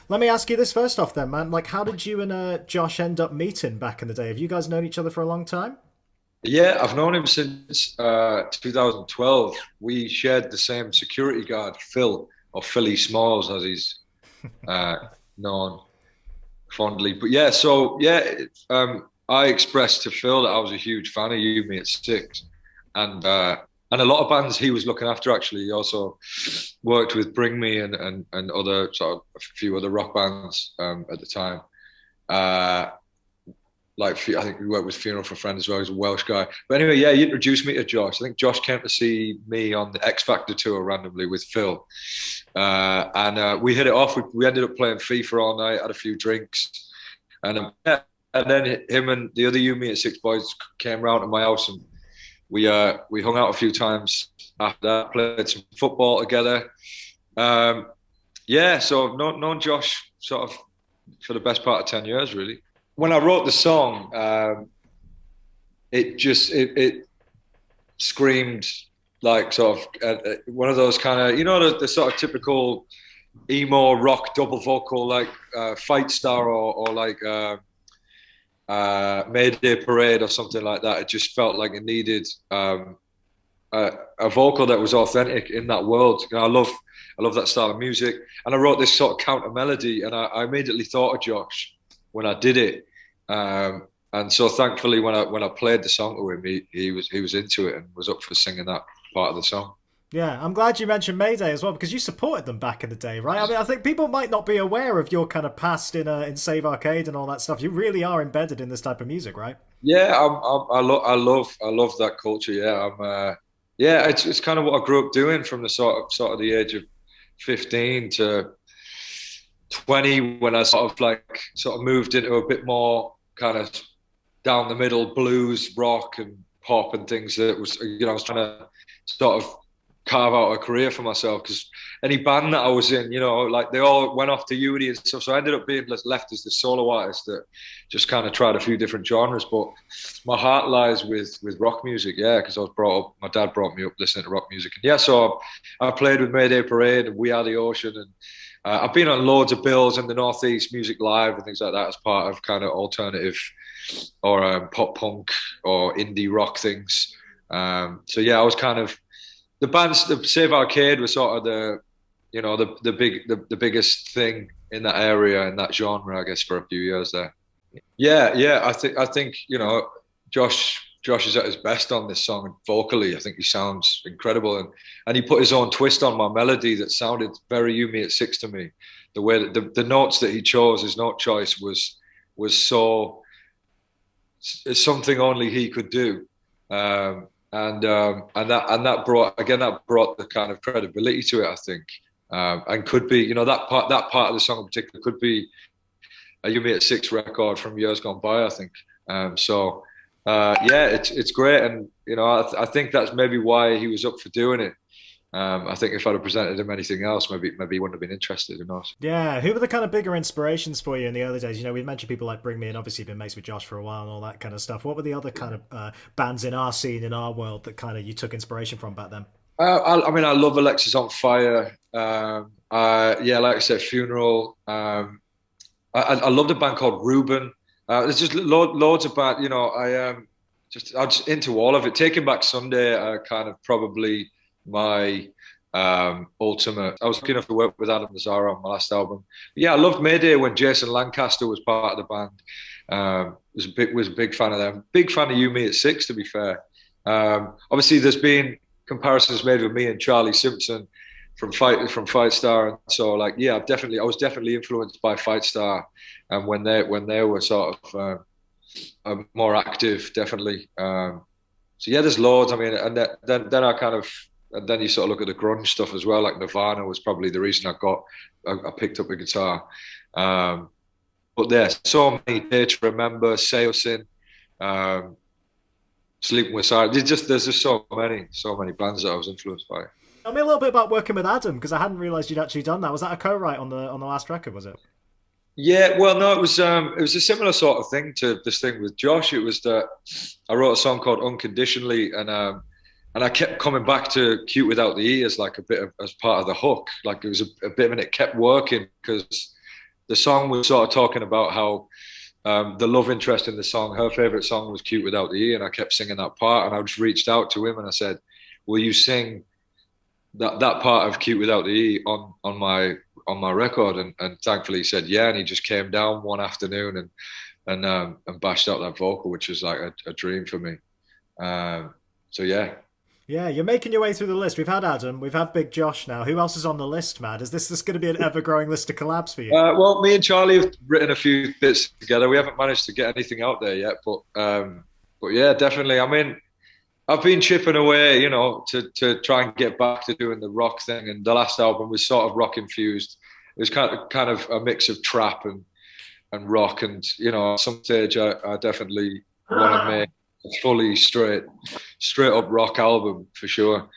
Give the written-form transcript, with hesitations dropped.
Let me ask you this first off, then, man. Like, how did you and Josh end up meeting back in the day? Have you guys known each other for a long time? Yeah, I've known him since 2012. We shared the same security guard, Phil, or Philly Smalls, as he's uh, known fondly. But yeah, I expressed to Phil that I was a huge fan of You, Me at Six, and and a lot of bands he was looking after. Actually, he also worked with Bring Me and other sort of a few other rock bands at the time. Uh, like I think we worked with Funeral for a Friend as well. He's a Welsh guy. But anyway, yeah, he introduced me to Josh. I think Josh came to see me on the X Factor tour randomly with Phil, and we hit it off. We ended up playing FIFA all night, had a few drinks, yeah, and then him and the other You Me at Six boys came round to my house, and we hung out a few times after that. Played some football together. Yeah, so I've known Josh sort of for the best part of 10 years, really. When I wrote the song, it screamed like sort of one of those kind of the sort of typical emo rock double vocal like Fight Star or like Mayday Parade or something like that. It just felt like it needed a vocal that was authentic in that world. I love that style of music, and I wrote this sort of counter melody, and I immediately thought of Josh when I did it. And so thankfully, when I played the song to him, he was into it and was up for singing that part of the song. Yeah, I'm glad you mentioned Mayday as well because you supported them back in the day, right? I mean, I think people might not be aware of your kind of past in Save Arcade and all that stuff. You really are embedded in this type of music, right? Yeah, I love that culture. Yeah, yeah, it's kind of what I grew up doing from the sort of the age of 15 to 20 when I sort of moved into a bit more kind of down the middle blues, rock, and pop and things that was I was trying to sort of carve out a career for myself because any band that I was in, like they all went off to uni and stuff. So I ended up being left as the solo artist that just kind of tried a few different genres. But my heart lies with rock music, yeah, because I was brought up. My dad brought me up listening to rock music, and yeah, so I played with Mayday Parade and We Are the Ocean, and I've been on loads of bills in the Northeast Music Live and things like that as part of kind of alternative or pop punk or indie rock things. So yeah, I was kind of the Save Arcade was sort of the biggest thing in that area in that genre, I guess, for a few years there. Yeah, yeah, I think Josh is at his best on this song vocally. I think he sounds incredible, and he put his own twist on my melody that sounded very You Me at Six to me. The way that the notes that he chose, his note choice was so it's something only he could do. And that brought the kind of credibility to it, I think, and could be that part of the song in particular could be a You Me at Six record from years gone by, I think. Yeah, it's great, and I think that's maybe why he was up for doing it. I think if I'd have presented him anything else, maybe he wouldn't have been interested. Who knows? Yeah, who were the kind of bigger inspirations for you in the early days? We mentioned people like Bring Me, and obviously you've been mates with Josh for a while and all that kind of stuff. What were the other kind of bands in our scene, in our world, that kind of you took inspiration from back then? I mean, I love Alexis on Fire. Yeah, like I said, Funeral. I loved a band called Ruben. There's just loads of band. I'm just into all of it. Taking Back Sunday, kind of probably my ultimate. I was lucky enough to work with Adam Nazara on my last album. But yeah, I loved Mayday when Jason Lancaster was part of the band. Was a big fan of them. Big fan of You Me at Six, to be fair. Obviously, there's been comparisons made with me and Charlie Simpson from Fight Star, and so like yeah, I was definitely influenced by Fight Star, and when they were sort of more active, definitely. So yeah, there's loads. I mean, and then I kind of and then you sort of look at the grunge stuff as well. Like Nirvana was probably the reason I picked up a guitar. But there's so many. Day to Remember, Seosin, um, Sleeping with Sirens. There's just so many bands that I was influenced by. Tell me a little bit about working with Adam because I hadn't realised you'd actually done that. Was that a co-write on the last record? Was it? Yeah, well, no, it was a similar sort of thing to this thing with Josh. It was that I wrote a song called Unconditionally, and I kept coming back to Cute Without the E as like a bit of as part of the hook. Like it was a bit of, and it kept working because the song was sort of talking about how the love interest in the song, her favorite song was "Cute Without the E," and I kept singing that part. And I just reached out to him and I said, "Will you sing that part of "Cute Without the E" on my record?" And thankfully he said yeah, and he just came down one afternoon and bashed out that vocal, which was like a dream for me. So yeah. Yeah, you're making your way through the list. We've had Adam, we've had Big Josh now. Who else is on the list, Matt? Is this going to be an ever growing list of collabs for you? Well, me and Charlie have written a few bits together. We haven't managed to get anything out there yet, but yeah, definitely. I mean, I've been chipping away, you know, to try and get back to doing the rock thing. And the last album was sort of rock infused. It was kind of a mix of trap and rock. And you know, at some stage, I definitely want to make a fully straight up rock album for sure.